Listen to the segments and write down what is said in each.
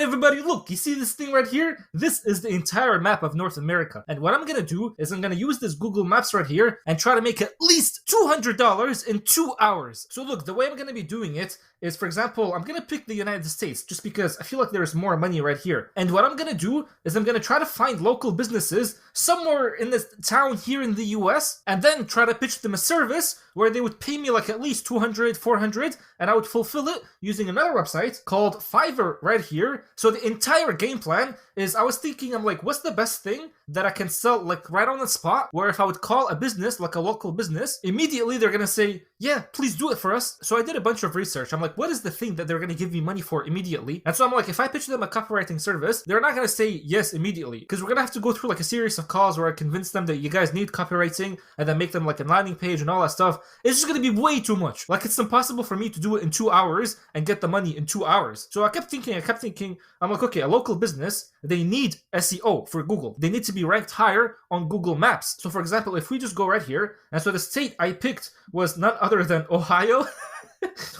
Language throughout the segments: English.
everybody, look, you see this thing right here? This is the entire map of North America. And what I'm gonna do is I'm gonna use this Google Maps right here and try to make at least $200 in 2 hours. So look, the way I'm gonna be doing it is, for example, I'm gonna pick the United States just because I feel like there's more money right here. And what I'm gonna do is I'm gonna try to find local businesses somewhere in this town here in the US, and then try to pitch them a service where they would pay me like at least 200, 400, and I would fulfill it using another website called Fiverr right here. So the entire game plan is, I was thinking, I'm like, what's the best thing that I can sell like right on the spot, where if I would call a business, like a local business, immediately they're gonna say, yeah, please do it for us. So I did a bunch of research. I'm like, what is the thing that they're gonna give me money for immediately? And so I'm like, if I pitch them a copywriting service, they're not gonna say yes immediately, because we're gonna have to go through like a series of calls where I convince them that you guys need copywriting, and then make them like a landing page and all that stuff. It's just gonna be way too much. Like, it's impossible for me to do it in 2 hours and get the money in 2 hours. So I kept thinking, I'm like, okay, a local business, they need SEO for Google. They need to be ranked higher on Google Maps. So for example, if we just go right here, and so the state I picked was none other than Ohio.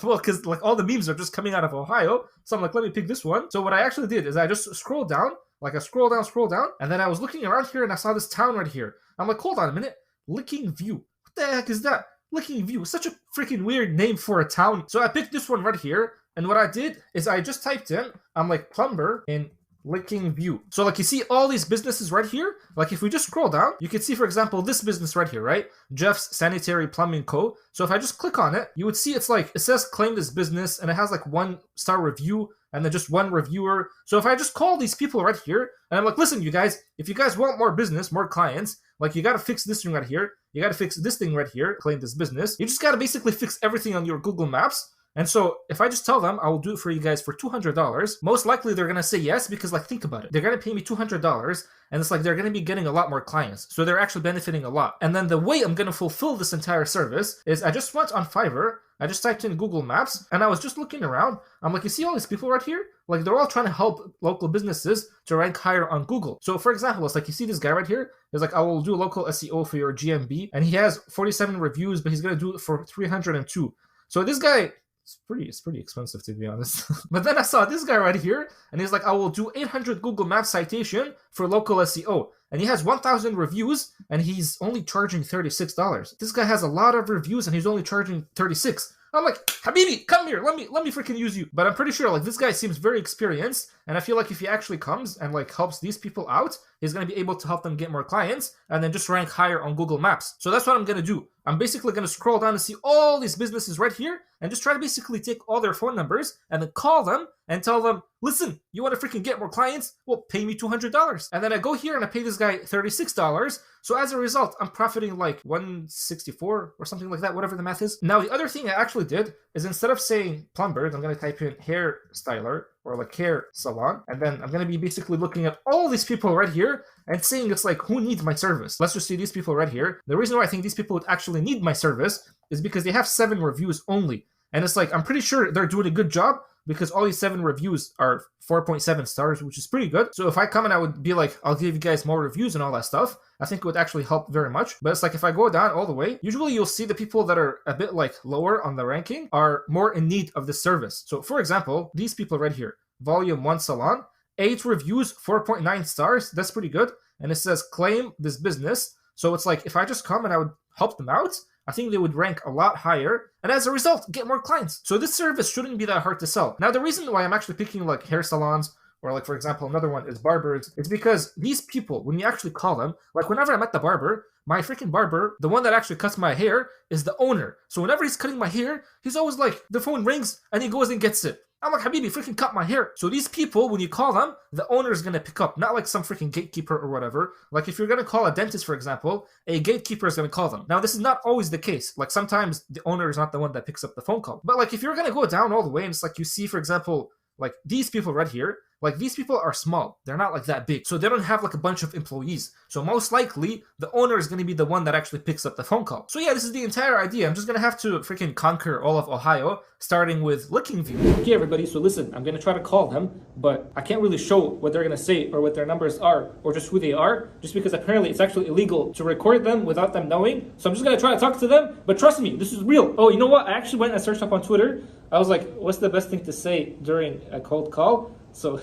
Well, because like all the memes are just coming out of Ohio. So I'm like, let me pick this one. So what I actually did is I just scrolled down, like I scroll down, and then I was looking around here and I saw this town right here. I'm like, hold on a minute, Licking View. What the heck is that? Licking View, such a freaking weird name for a town. So I picked this one right here, and what I did is I just typed in, I'm like, plumber in Licking View. So like you see all these businesses right here. Like if we just scroll down, you can see, for example, this business right here, right? Jeff's Sanitary Plumbing Co. So if I just click on it, you would see it's like, it says claim this business, and it has like 1-star review and then just one reviewer. So if I just call these people right here, and I'm like, listen, you guys, if you guys want more business, more clients, like you gotta fix this thing right here, you gotta fix this thing right here, claim this business. You just gotta basically fix everything on your Google Maps. And so if I just tell them I will do it for you guys for $200, most likely they're gonna say yes, because like, think about it, they're gonna pay me $200, and it's like they're gonna be getting a lot more clients, so they're actually benefiting a lot. And then the way I'm gonna fulfill this entire service is I just went on Fiverr, I just typed in Google Maps, and I was just looking around. I'm like, you see all these people right here? Like, they're all trying to help local businesses to rank higher on Google. So for example, it's like, you see this guy right here? It's like, I will do local SEO for your GMB, and he has 47 reviews, but he's gonna do it for 302. So this guy, it's pretty expensive, to be honest. But then I saw this guy right here, and he's like, I will do 800 Google Maps citation for local SEO. And he has 1,000 reviews, and he's only charging $36. This guy has a lot of reviews, and he's only charging $36. I'm like, Habibi, come here, let me freaking use you. But I'm pretty sure like this guy seems very experienced, and I feel like if he actually comes and like helps these people out, he's gonna be able to help them get more clients and then just rank higher on Google Maps. So that's what I'm gonna do. I'm basically gonna scroll down and see all these businesses right here and just try to basically take all their phone numbers and then call them and tell them, listen, you want to freaking get more clients? Well, pay me $200. And then I go here and I pay this guy $36. So as a result, I'm profiting like $164 or something like that, whatever the math is. Now, the other thing I actually did is instead of saying plumber, I'm going to type in hair styler or like hair salon. And then I'm going to be basically looking at all these people right here and saying it's like, who needs my service? Let's just see these people right here. The reason why I think these people would actually need my service is because they have 7 reviews only. And it's like, I'm pretty sure they're doing a good job, because all these 7 reviews are 4.7 stars, which is pretty good. So if I come and I would be like, I'll give you guys more reviews and all that stuff, I think it would actually help very much. But it's like, if I go down all the way, usually you'll see the people that are a bit like lower on the ranking are more in need of this service. So for example, these people right here, Volume 1 Salon, 8 reviews, 4.9 stars. That's pretty good. And it says claim this business. So it's like, if I just come and I would help them out, I think they would rank a lot higher, and as a result, get more clients. So this service shouldn't be that hard to sell. Now, the reason why I'm actually picking like hair salons, or like, for example, another one is barbers, it's because these people, when you actually call them, like whenever I'm at the barber, my freaking barber, the one that actually cuts my hair, is the owner. So whenever he's cutting my hair, he's always like, the phone rings, and he goes and gets it. I'm like, Habibi, freaking cut my hair. So these people, when you call them, the owner is going to pick up, not like some freaking gatekeeper or whatever. Like if you're going to call a dentist, for example, a gatekeeper is going to call them. Now, this is not always the case. Like sometimes the owner is not the one that picks up the phone call. But like if you're going to go down all the way and it's like you see, for example, like these people right here, like these people are small. They're not like that big. So they don't have like a bunch of employees. So most likely the owner is going to be the one that actually picks up the phone call. So yeah, this is the entire idea. I'm just going to have to freaking conquer all of Ohio, starting with Licking View. Okay, everybody. So listen, I'm going to try to call them, but I can't really show what they're going to say or what their numbers are or just who they are, just because apparently it's actually illegal to record them without them knowing. So I'm just going to try to talk to them, but trust me, this is real. Oh, you know what? I actually went and searched up on Twitter. I was like, what's the best thing to say during a cold call? So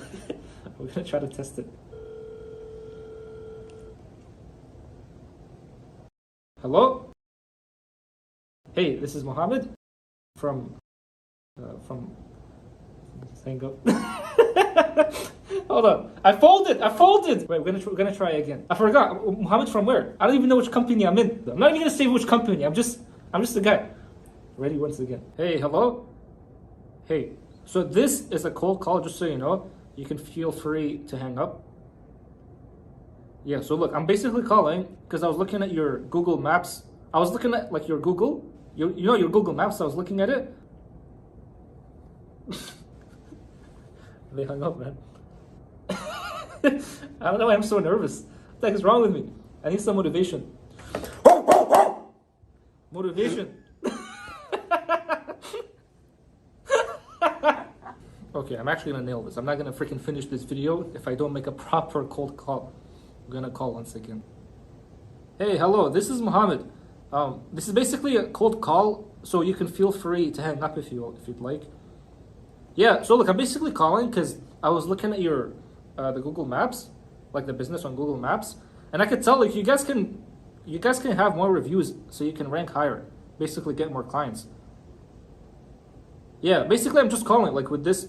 we're gonna try to test it. Hello? Hey, this is Mohammed from hang up. Hold on. I folded. Wait, we're gonna try again. I forgot. Mohammed from where? I don't even know which company I'm in. I'm not even gonna say which company. I'm just a guy. Ready once again. Hey, hello? Hey. So this is a cold call, just so you know. You can feel free to hang up. Yeah, so look, I'm basically calling because I was looking at your Google Maps. I was looking at like your Google, you know your Google Maps, I was looking at it. They hung up, man. I don't know why I'm so nervous. What the heck is wrong with me? I need some motivation. Motivation. Okay, I'm actually gonna nail this. I'm not gonna freaking finish this video if I don't make a proper cold call. I'm gonna call once again. Hey, hello, this is Mohammed. This is basically a cold call, so you can feel free to hang up if you'd like. Yeah, so look, I'm basically calling because I was looking at your the Google Maps, like the business on Google Maps, and I could tell like you guys can have more reviews, so you can rank higher, basically get more clients. Yeah, basically I'm just calling like would this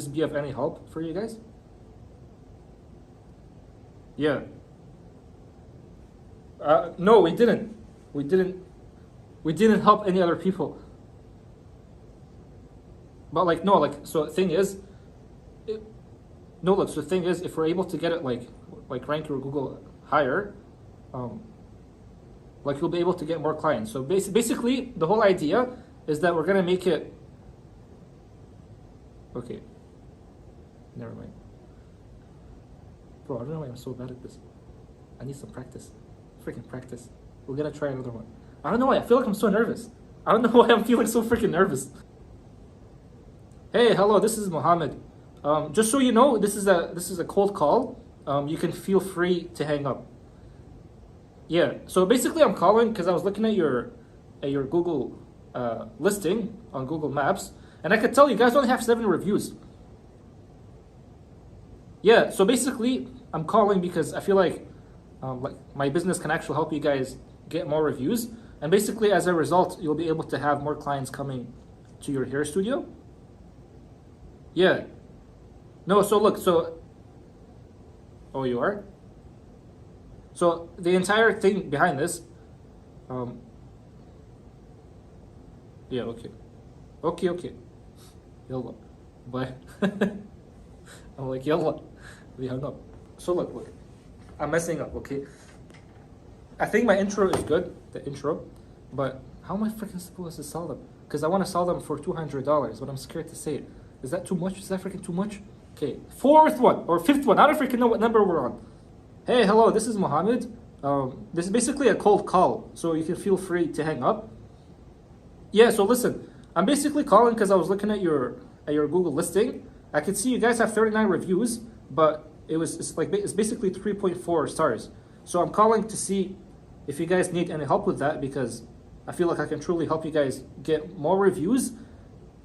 be of any help for you guys? Yeah. No, we didn't. We didn't help any other people. But like, no, like, so the thing is, so the thing is, if we're able to get it like rank your Google higher, like you'll be able to get more clients. So basically, the whole idea is that we're gonna make it. Okay. Never mind. Bro, I don't know why I'm so bad at this. I need some practice. Freaking practice. We're gonna try another one. I don't know why. I feel like I'm so nervous. I don't know why I'm feeling so freaking nervous. Hey, hello. This is Mohammed. Just so you know, this is a cold call. You can feel free to hang up. Yeah. So basically, I'm calling because I was looking at your Google listing on Google Maps, and I could tell you guys only have 7 reviews. Yeah. So basically, I'm calling because I feel like my business can actually help you guys get more reviews, and basically as a result you'll be able to have more clients coming to your hair studio. Yeah. No, so look, so oh, you are? So the entire thing behind this, yeah, okay, yalla, bye. I'm like, yalla, we hung up. So look, I'm messing up, okay? I think my intro is good, the intro, but how am I freaking supposed to sell them? Because I want to sell them for $200, but I'm scared to say it. Is that too much? Is that freaking too much? Okay, 4th one or 5th one. I don't freaking know what number we're on. Hey, hello, this is Mohammed. This is basically a cold call, so you can feel free to hang up. Yeah, so listen, I'm basically calling because I was looking at your Google listing. I could see you guys have 39 reviews, but it's basically 3.4 stars. So I'm calling to see if you guys need any help with that, because I feel like I can truly help you guys get more reviews,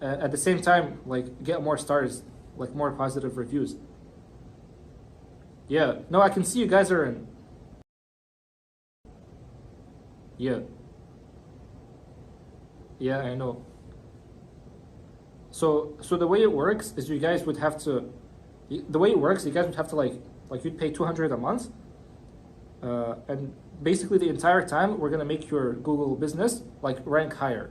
at the same time like get more stars, like more positive reviews. Yeah, no, I can see you guys are in. Yeah, I know. So the way it works is you guys would have to, the way it works, you guys would have to like you'd pay 200 a month, and basically the entire time we're gonna make your Google business like rank higher.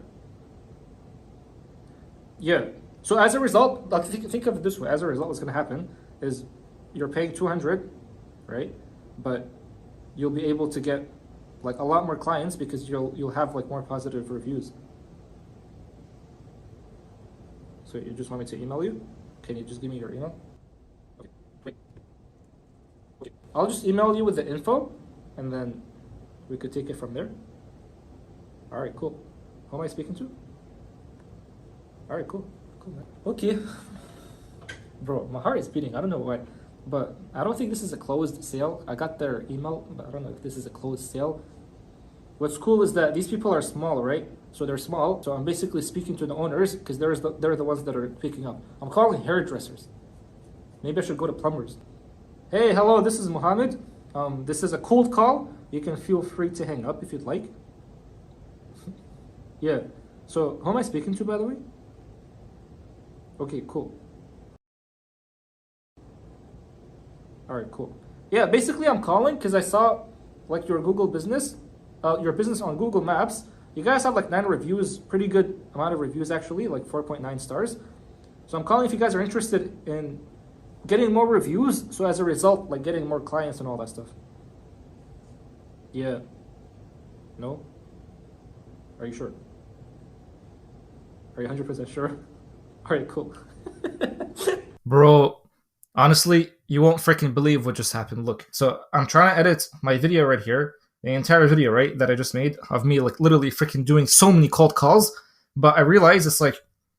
Yeah. So as a result, like think of it this way. As a result, what's gonna happen is you're paying 200, right? But you'll be able to get like a lot more clients because you'll have like more positive reviews. So you just want me to email you? Can you just give me your email? Okay. Wait. Okay. I'll just email you with the info, and then we could take it from there. All right, cool. Who am I speaking to? All right, cool, man. Okay. Bro, my heart is beating. I don't know why, but I don't think this is a closed sale. I got their email, but I don't know if this is a closed sale. What's cool is that these people are small, right? So they're small. So I'm basically speaking to the owners because they're the ones that are picking up. I'm calling hairdressers. Maybe I should go to plumbers. Hey, hello, this is Mohammed. This is a cold call. You can feel free to hang up if you'd like. Yeah. So, who am I speaking to, by the way? Okay, cool. Alright, cool. Yeah, basically I'm calling because I saw like your business on Google Maps. You guys have like 9 reviews, pretty good amount of reviews actually, like 4.9 stars. So I'm calling if you guys are interested in getting more reviews, so as a result, like getting more clients and all that stuff. Yeah. No? Are you sure? Are you 100% sure? Alright, cool. Bro, honestly, you won't freaking believe what just happened. Look, so I'm trying to edit my video right here, the entire video, right, that I just made of me like literally freaking doing so many cold calls, but I realize it's like,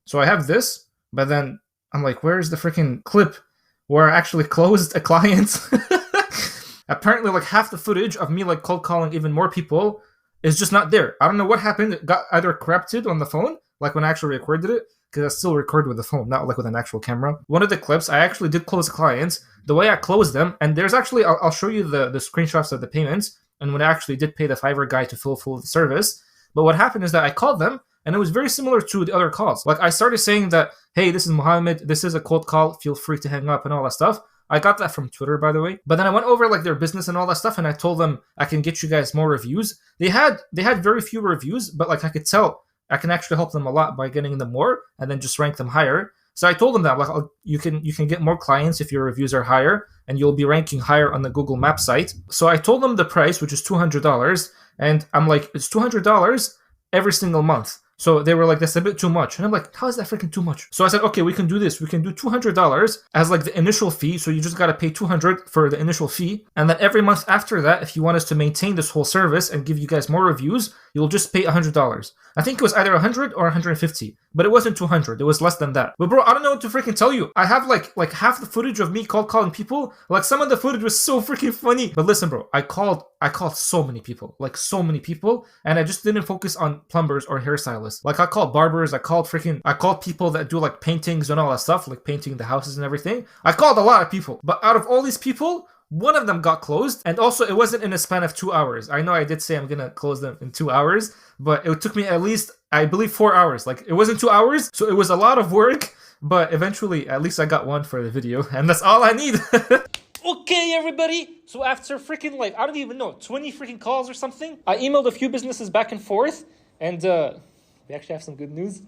so I have this, but then I'm like, where's the freaking clip where I actually closed a client? Apparently, like half the footage of me like cold calling even more people is just not there. I don't know what happened. It got either corrupted on the phone, like when I actually recorded it, because I still record with the phone, not like with an actual camera. One of the clips, I actually did close clients. The way I closed them, and there's actually, I'll show you the screenshots of the payments, and when I actually did pay the Fiverr guy to fulfill the service. But what happened is that I called them, and it was very similar to the other calls. Like I started saying that, hey, this is Mohammed, this is a cold call, feel free to hang up and all that stuff. I got that from Twitter, by the way. But then I went over like their business and all that stuff, and I told them I can get you guys more reviews. They had very few reviews, but like I could tell I can actually help them a lot by getting them more and then just rank them higher. So I told them that like you can get more clients if your reviews are higher, and you'll be ranking higher on the Google Maps site. So I told them the price, which is $200, and I'm like, it's $200 every single month. So they were like, that's a bit too much. And I'm like, how is that freaking too much? So I said, okay, we can do this. We can do $200 as like the initial fee. So you just got to pay $200 for the initial fee. And then every month after that, if you want us to maintain this whole service and give you guys more reviews, you'll just pay $100. I think it was either 100 or 150, but it wasn't 200. It was less than that. But bro, I don't know what to freaking tell you. I have like half the footage of me cold calling people. Like some of the footage was so freaking funny. But listen, bro, I called so many people, like so many people, and I just didn't focus on plumbers or hairstylists. Like I called barbers, I called people that do like paintings and all that stuff, like painting the houses and everything. I called a lot of people, but out of all these people, one of them got closed, and also it wasn't in a span of 2 hours. I know I did say I'm gonna close them in 2 hours, but it took me at least, I believe, 4 hours. Like it wasn't 2 hours, so it was a lot of work, but eventually at least I got one for the video, and that's all I need. Okay, everybody. So after freaking like, I don't even know, 20 freaking calls or something, I emailed a few businesses back and forth, and we actually have some good news.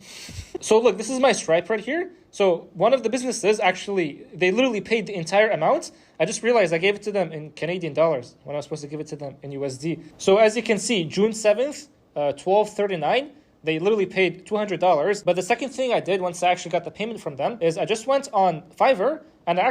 So look, this is my Stripe right here. So one of the businesses actually, they literally paid the entire amount. I just realized I gave it to them in Canadian dollars when I was supposed to give it to them in USD. So as you can see, June 7th, 12:39, they literally paid $200. But the second thing I did once I actually got the payment from them is I just went on Fiverr, and I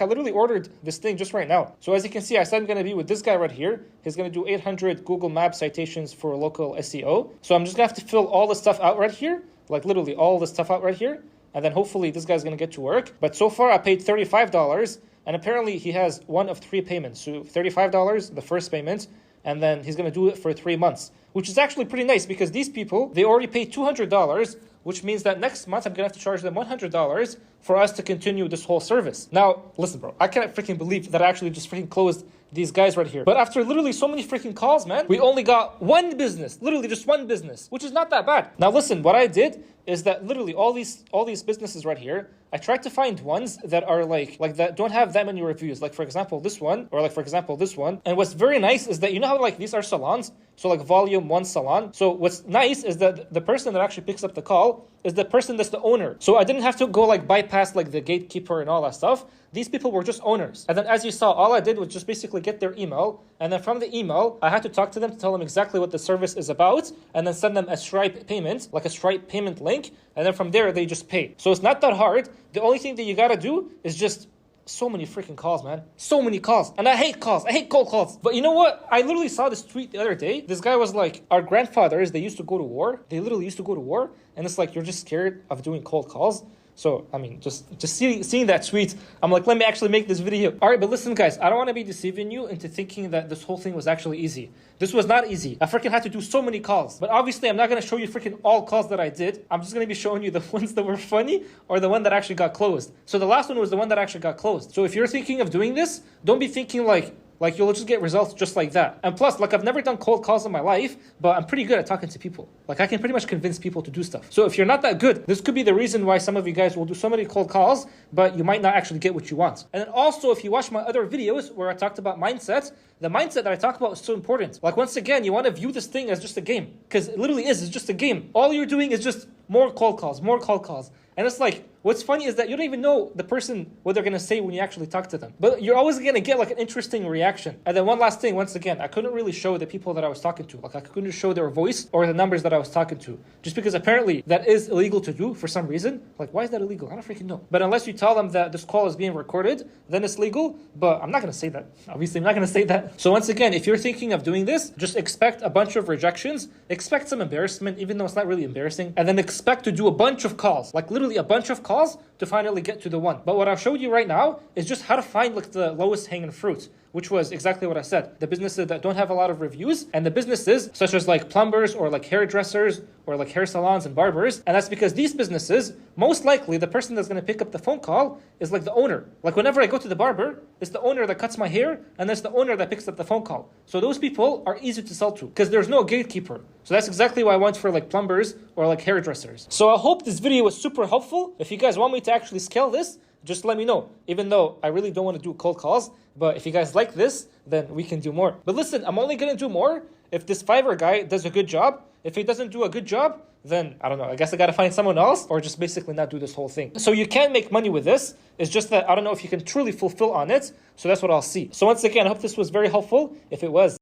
literally ordered this thing just right now. So as you can see, I said I'm going to be with this guy right here. He's going to do 800 Google Maps citations for local SEO. So I'm just going to have to fill all the stuff out right here, like literally all the stuff out right here. And then hopefully this guy's going to get to work. But so far I paid $35, and apparently he has one of 3 payments. So $35, the first payment, and then he's going to do it for 3 months, which is actually pretty nice because these people, they already paid $200, which means that next month I'm going to have to charge them $100 for us to continue this whole service. Now, listen, bro, I can't freaking believe that I actually just freaking closed these guys right here. But after literally so many freaking calls, man, we only got one business, literally just one business, which is not that bad. Now, listen, what I did is that literally all these businesses right here, I tried to find ones that are like that don't have that many reviews. Like for example, this one, or like for example, this one. And what's very nice is that, you know how like these are salons? So like volume 1 salon. So what's nice is that the person that actually picks up the call is the person that's the owner. So I didn't have to go like bypass like the gatekeeper and all that stuff. These people were just owners. And then as you saw, all I did was just basically get their email. And then from the email, I had to talk to them to tell them exactly what the service is about. And then send them a Stripe payment, like a Stripe payment link. And then from there, they just pay. So it's not that hard. The only thing that you gotta do is just so many freaking calls, man. So many calls. And I hate calls. I hate cold calls. But you know what? I literally saw this tweet the other day. This guy was like, our grandfathers, they used to go to war. They literally used to go to war. And it's like, you're just scared of doing cold calls. So, I mean, just seeing that tweet, I'm like, let me actually make this video. All right, but listen, guys, I don't want to be deceiving you into thinking that this whole thing was actually easy. This was not easy. I freaking had to do so many calls. But obviously, I'm not going to show you freaking all calls that I did. I'm just going to be showing you the ones that were funny or the one that actually got closed. So the last one was the one that actually got closed. So if you're thinking of doing this, don't be thinking like you'll just get results just like that. And plus, like, I've never done cold calls in my life, but I'm pretty good at talking to people. Like, I can pretty much convince people to do stuff. So if you're not that good, this could be the reason why some of you guys will do so many cold calls, but you might not actually get what you want. And then also, if you watch my other videos where I talked about mindset, the mindset that I talk about is so important. Like, once again, you want to view this thing as just a game. Because it literally is. It's just a game. All you're doing is just more cold calls, more cold calls. And it's like, what's funny is that you don't even know the person, what they're going to say when you actually talk to them. But you're always going to get like an interesting reaction. And then one last thing, once again, I couldn't really show the people that I was talking to. Like, I couldn't show their voice or the numbers that I was talking to. Just because apparently that is illegal to do for some reason. Like, why is that illegal? I don't freaking know. But unless you tell them that this call is being recorded, then it's legal. But I'm not going to say that. Obviously, I'm not going to say that. So once again, if you're thinking of doing this, just expect a bunch of rejections. Expect some embarrassment, even though it's not really embarrassing. And then expect to do a bunch of calls. Like, literally a bunch of calls to finally get to the one. But what I've showed you right now is just how to find like the lowest hanging fruit, which was exactly what I said. The businesses that don't have a lot of reviews, and the businesses such as like plumbers or like hairdressers or like hair salons and barbers. And that's because these businesses, most likely the person that's going to pick up the phone call is like the owner. Like, whenever I go to the barber, it's the owner that cuts my hair, and it's the owner that picks up the phone call. So those people are easy to sell to because there's no gatekeeper. So that's exactly why I went for like plumbers or like hairdressers. So I hope this video was super helpful. If you guys want me to actually scale this, just let me know. Even though I really don't want to do cold calls, but if you guys like this, then we can do more. But listen, I'm only going to do more if this Fiverr guy does a good job. If he doesn't do a good job, then I don't know. I guess I got to find someone else or just basically not do this whole thing. So you can make money with this. It's just that I don't know if you can truly fulfill on it. So that's what I'll see. So once again, I hope this was very helpful. If it was,